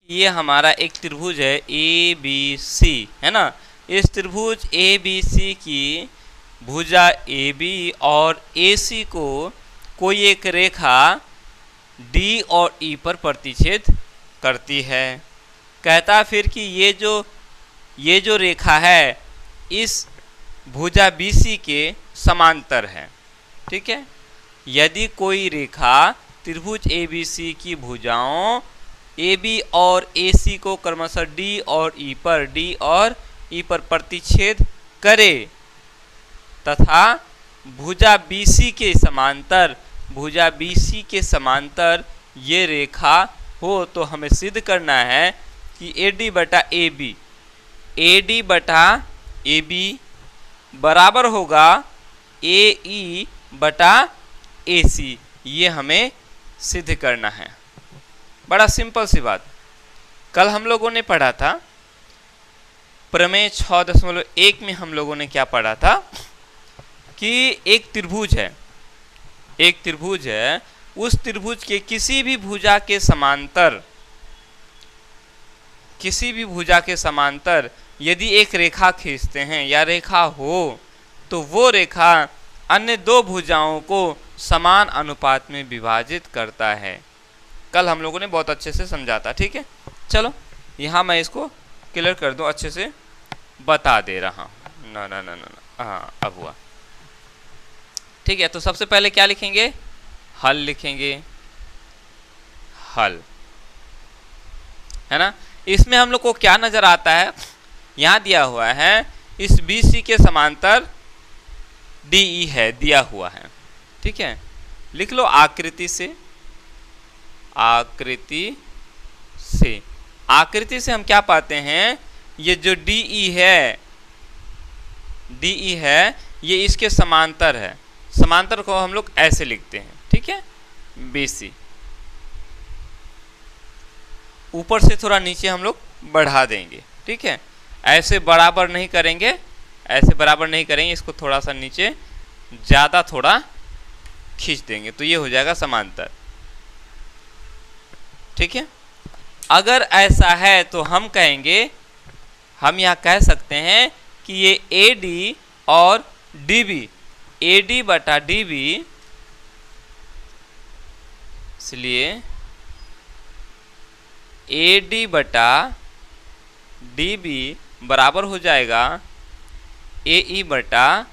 ये हमारा एक त्रिभुज है ए बी सी, है ना। इस त्रिभुज ए बी सी की भुजा ए बी और ए सी को कोई एक रेखा डी और ई पर प्रतिच्छेद करती है। कहता फिर कि ये जो रेखा है इस भुजा बी सी के समांतर है। ठीक है, यदि कोई रेखा त्रिभुज ए बी सी की भुजाओं ए बी और ए सी को क्रमशः डी और ई पर प्रतिच्छेद करे तथा भुजा बी सी के समांतर ये रेखा हो तो हमें सिद्ध करना है कि AD बटा AB बराबर होगा AE बटा AC। ये हमें सिद्ध करना है। बड़ा सिंपल सी बात। कल हम लोगों ने पढ़ा था प्रमेय 6.1 में हम लोगों ने क्या पढ़ा था कि एक त्रिभुज है, उस त्रिभुज के किसी भी भुजा के समांतर यदि एक रेखा खींचते हैं या रेखा हो तो वो रेखा अन्य दो भुजाओं को समान अनुपात में विभाजित करता है। कल हम लोगों ने बहुत अच्छे से समझा था। ठीक है, चलो यहाँ मैं इसको क्लियर कर दूं, अच्छे से बता दे रहा हूँ। ना हाँ, अब हुआ। ठीक है, तो सबसे पहले क्या लिखेंगे? हल लिखेंगे, हल, है ना। इसमें हम लोग को क्या नजर आता है? यहाँ दिया हुआ है इस BC के समांतर DE है, दिया हुआ है। ठीक है, लिख लो आकृति से हम क्या पाते हैं? ये जो DE है ये इसके समांतर है। समांतर को हम लोग ऐसे लिखते हैं। ठीक है, BC ऊपर से थोड़ा नीचे हम लोग बढ़ा देंगे। ठीक है, ऐसे बराबर नहीं करेंगे, इसको थोड़ा सा नीचे ज़्यादा थोड़ा खींच देंगे तो ये हो जाएगा समांतर। ठीक है, अगर ऐसा है तो हम यहाँ कह सकते हैं कि ये AD और DB, AD बटा DB, इसलिए AD बटा DB बराबर हो जाएगा AE बटा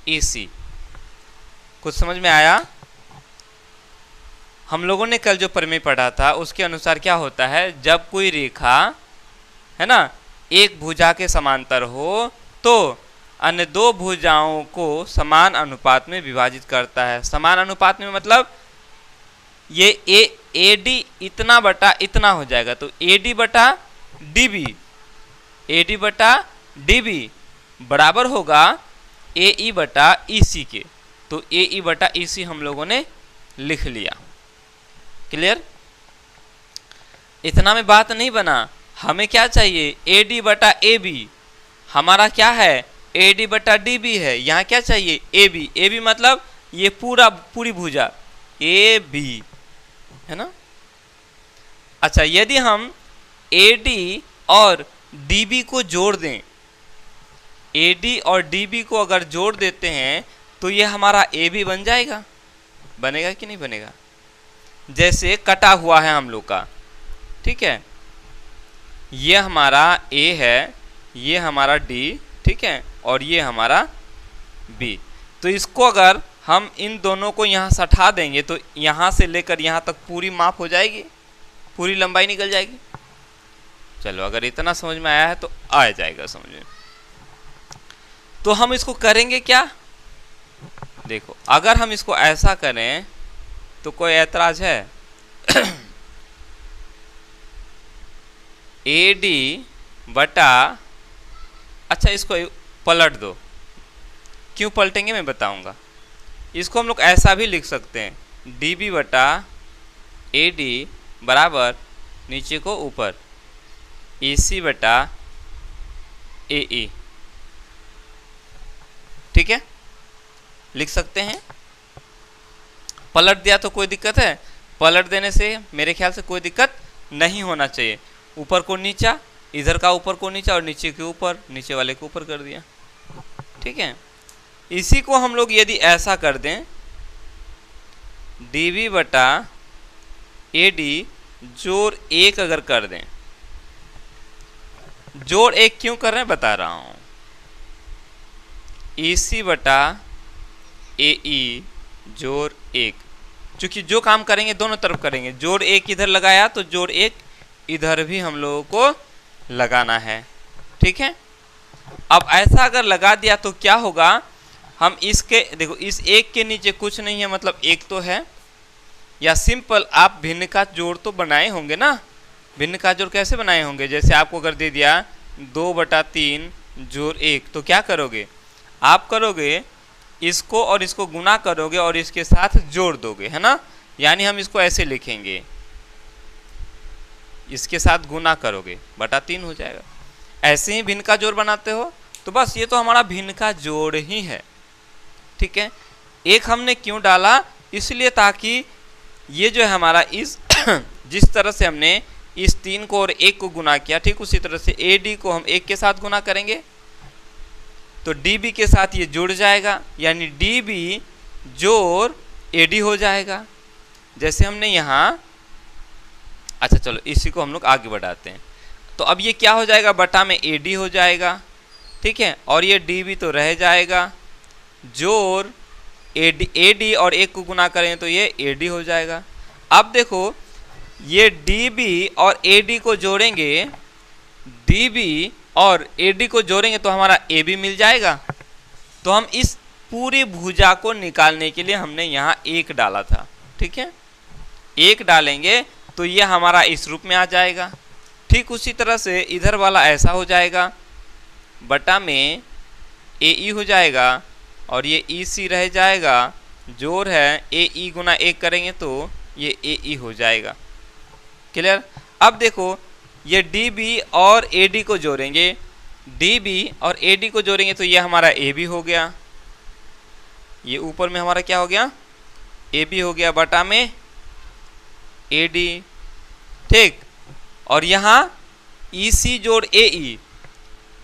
EC। कुछ समझ में आया? हम लोगों ने कल जो प्रमेय पढ़ा था उसके अनुसार क्या होता है, जब कोई रेखा, है ना, एक भुजा के समांतर हो तो अन्य दो भुजाओं को समान अनुपात में विभाजित करता है। समान अनुपात में मतलब ये AD इतना बटा इतना हो जाएगा तो AD बटा DB बराबर होगा AE बटा EC के। तो AE बटा EC हम लोगों ने लिख लिया। क्लियर? इतना में बात नहीं बना, हमें क्या चाहिए? AD बटा AB। हमारा क्या है? AD बटा DB है। यहाँ क्या चाहिए? AB मतलब ये पूरी भुजा AB, है ना। अच्छा, यदि हम AD और DB को जोड़ दें, AD और DB को अगर जोड़ देते हैं तो ये हमारा AB बन जाएगा। बनेगा कि नहीं बनेगा? जैसे कटा हुआ है हम लोग का। ठीक है, ये हमारा A है, ये हमारा D, ठीक है, और ये हमारा B। तो इसको अगर हम इन दोनों को यहाँ सटा देंगे तो यहाँ से लेकर यहाँ तक पूरी माप हो जाएगी, पूरी लंबाई निकल जाएगी। चलो, अगर इतना समझ में आया है तो आ जाएगा समझ में। तो हम इसको करेंगे क्या? देखो, अगर हम इसको ऐसा करें तो कोई ऐतराज है? AD बटा, अच्छा इसको पलट दो। क्यों पलटेंगे मैं बताऊंगा। इसको हम लोग ऐसा भी लिख सकते हैं, DB बटा AD बराबर नीचे को ऊपर AC बटा AE। ठीक है, लिख सकते हैं। पलट दिया तो कोई दिक्कत है? पलट देने से मेरे ख्याल से कोई दिक्कत नहीं होना चाहिए। ऊपर को नीचा, इधर का ऊपर को नीचा और नीचे के ऊपर, नीचे वाले को ऊपर कर दिया। ठीक है, इसी को हम लोग यदि ऐसा कर दें, dv बटा AD जोड़ 1 अगर कर दें, जोड़ 1 क्यों कर रहे हैं बता रहा हूं, EC बटा AE जोड़ 1, चूंकि जो काम करेंगे दोनों तरफ करेंगे, जोड़ 1 इधर लगाया तो जोड़ 1 इधर भी हम लोगों को लगाना है। ठीक है, अब ऐसा अगर लगा दिया तो क्या होगा, हम इसके देखो इस 1 के नीचे कुछ नहीं है, मतलब 1 तो है, या सिंपल आप भिन्न का जोड़ तो बनाए होंगे ना। भिन्न का जोड़ कैसे बनाए होंगे, जैसे आपको अगर दे दिया 2/3 जोड़ 1, तो क्या करोगे आप, करोगे इसको और इसको गुना करोगे और इसके साथ जोड़ दोगे, है ना। यानी हम इसको ऐसे लिखेंगे, इसके साथ गुना करोगे बटा 3 हो जाएगा। ऐसे ही भिन्न का जोड़ बनाते हो, तो बस ये तो हमारा भिन्न का जोड़ ही है। ठीक है, एक हमने क्यों डाला, इसलिए ताकि ये जो है हमारा इस जिस तरह से हमने इस 3 को और 1 को गुना किया, ठीक उसी तरह से AD को हम 1 के साथ गुना करेंगे तो DB के साथ ये जुड़ जाएगा, यानी DB जोड़ AD हो जाएगा। जैसे हमने यहाँ, अच्छा चलो इसी को हम लोग आगे बढ़ाते हैं, तो अब ये क्या हो जाएगा, बटा में AD हो जाएगा। ठीक है, और ये DB तो रह जाएगा, जोड़ AD और 1 को गुना करें तो ये AD हो जाएगा। अब देखो ये DB और AD को जोड़ेंगे, DB और AD को जोड़ेंगे तो हमारा AB मिल जाएगा। तो हम इस पूरी भुजा को निकालने के लिए हमने यहाँ 1 डाला था। ठीक है, 1 डालेंगे तो ये हमारा इस रूप में आ जाएगा। ठीक उसी तरह से इधर वाला ऐसा हो जाएगा, बटा में AE हो जाएगा और ये EC रह जाएगा, जोड़ है AE गुना 1 करेंगे तो ये AE हो जाएगा। क्लियर। अब देखो ये DB और AD को जोड़ेंगे, DB और AD को जोड़ेंगे तो ये हमारा AB हो गया, ये ऊपर में हमारा क्या हो गया, AB हो गया बटा में AD। ठीक, और यहाँ EC जोड़ AE,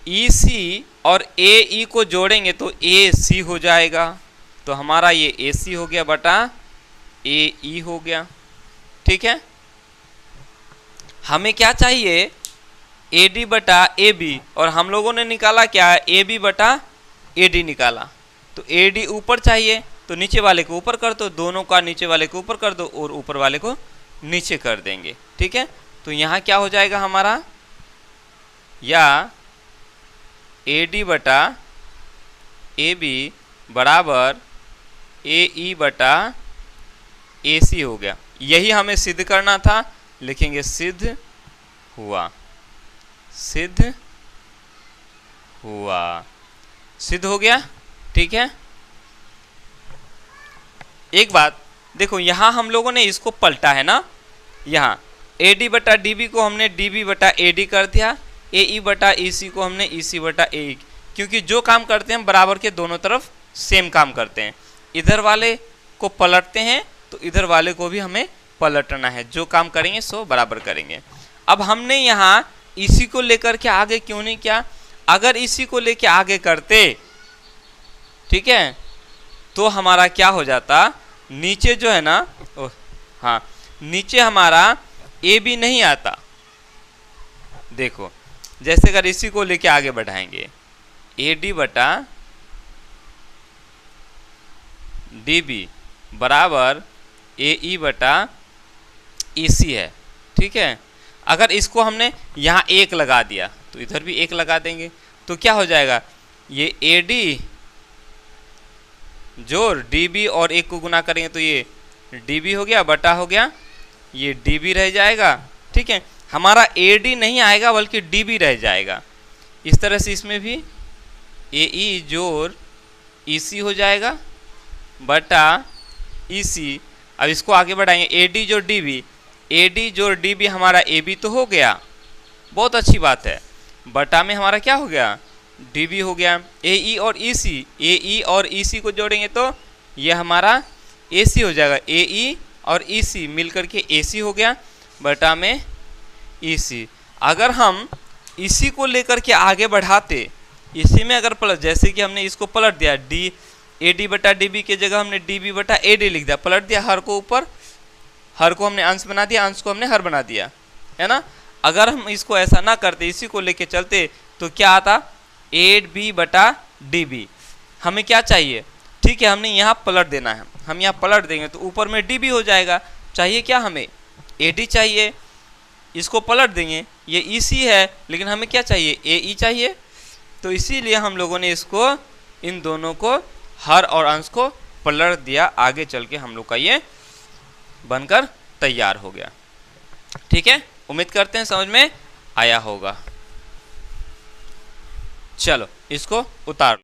EC और AE को जोड़ेंगे तो AC हो जाएगा, तो हमारा ये AC हो गया बटा AE हो गया। ठीक है, हमें क्या चाहिए, AD बटा AB, और हम लोगों ने निकाला क्या, AB बटा AD निकाला। तो AD ऊपर चाहिए तो नीचे वाले को ऊपर कर दो, दोनों का नीचे वाले को ऊपर कर दो और ऊपर वाले को नीचे कर देंगे। ठीक है, तो यहाँ क्या हो जाएगा हमारा, या AD बटा AB बराबर AE बटा AC हो गया। यही हमें सिद्ध करना था, लिखेंगे सिद्ध हुआ, सिद्ध हुआ, सिद्ध हो गया। ठीक है, एक बात देखो, यहां हम लोगों ने इसको पलटा है ना, यहाँ AD बटा DB को हमने DB बटा AD कर दिया, AE बटा EC को हमने EC बटा AE, क्योंकि जो काम करते हैं बराबर के दोनों तरफ सेम काम करते हैं। इधर वाले को पलटते हैं तो इधर वाले को भी हमें पलटना है, जो काम करेंगे सो बराबर करेंगे। अब हमने यहाँ इसी को लेकर के आगे क्यों नहीं किया, अगर इसी को लेके आगे करते, ठीक है, तो हमारा क्या हो जाता, नीचे जो है ना, हाँ नीचे हमारा AB नहीं आता। देखो जैसे अगर इसी को लेके आगे बढ़ाएंगे, AD बटा DB बराबर AE बटा EC है। ठीक है, अगर इसको हमने यहाँ 1 लगा दिया तो इधर भी 1 लगा देंगे, तो क्या हो जाएगा, ये AD जोड़ DB और 1 को गुना करेंगे तो ये DB हो गया बटा हो गया ये DB रह जाएगा। ठीक है, हमारा AD नहीं आएगा बल्कि DB रह जाएगा। इस तरह से इसमें भी AE जोड़ EC हो जाएगा बटा EC। अब इसको आगे बढ़ाएंगे, AD जोड़ DB, AD जोड़ DB हमारा AB तो हो गया, बहुत अच्छी बात है, बटा में हमारा क्या हो गया, DB हो गया। AE और EC, AE और EC को जोड़ेंगे तो ये हमारा AC हो जाएगा, AE और EC मिलकर के AC हो गया बटा में इसी। अगर हम इसी को लेकर के आगे बढ़ाते, इसी में अगर पलट, जैसे कि हमने इसको पलट दिया, डी ए डी बटा डी बी की जगह हमने डी बी बटा ए डी लिख दिया, पलट दिया हर को ऊपर, हर को हमने अंश बना दिया, अंश को हमने हर बना दिया, है ना। अगर हम इसको ऐसा ना करते, इसी को लेके चलते, तो क्या आता, ए बी बटा डी बी। हमें क्या चाहिए, ठीक है, हमने यहाँ पलट देना है, हम यहाँ पलट देंगे तो ऊपर में डी बी हो जाएगा। चाहिए क्या, हमें ए डी चाहिए, इसको पलट देंगे, ये ई सी है, लेकिन हमें क्या चाहिए, ए ई चाहिए। तो इसीलिए हम लोगों ने इसको, इन दोनों को, हर और अंश को पलट दिया, आगे चल के हम लोग का ये बनकर तैयार हो गया। ठीक है, उम्मीद करते हैं समझ में आया होगा। चलो इसको उतार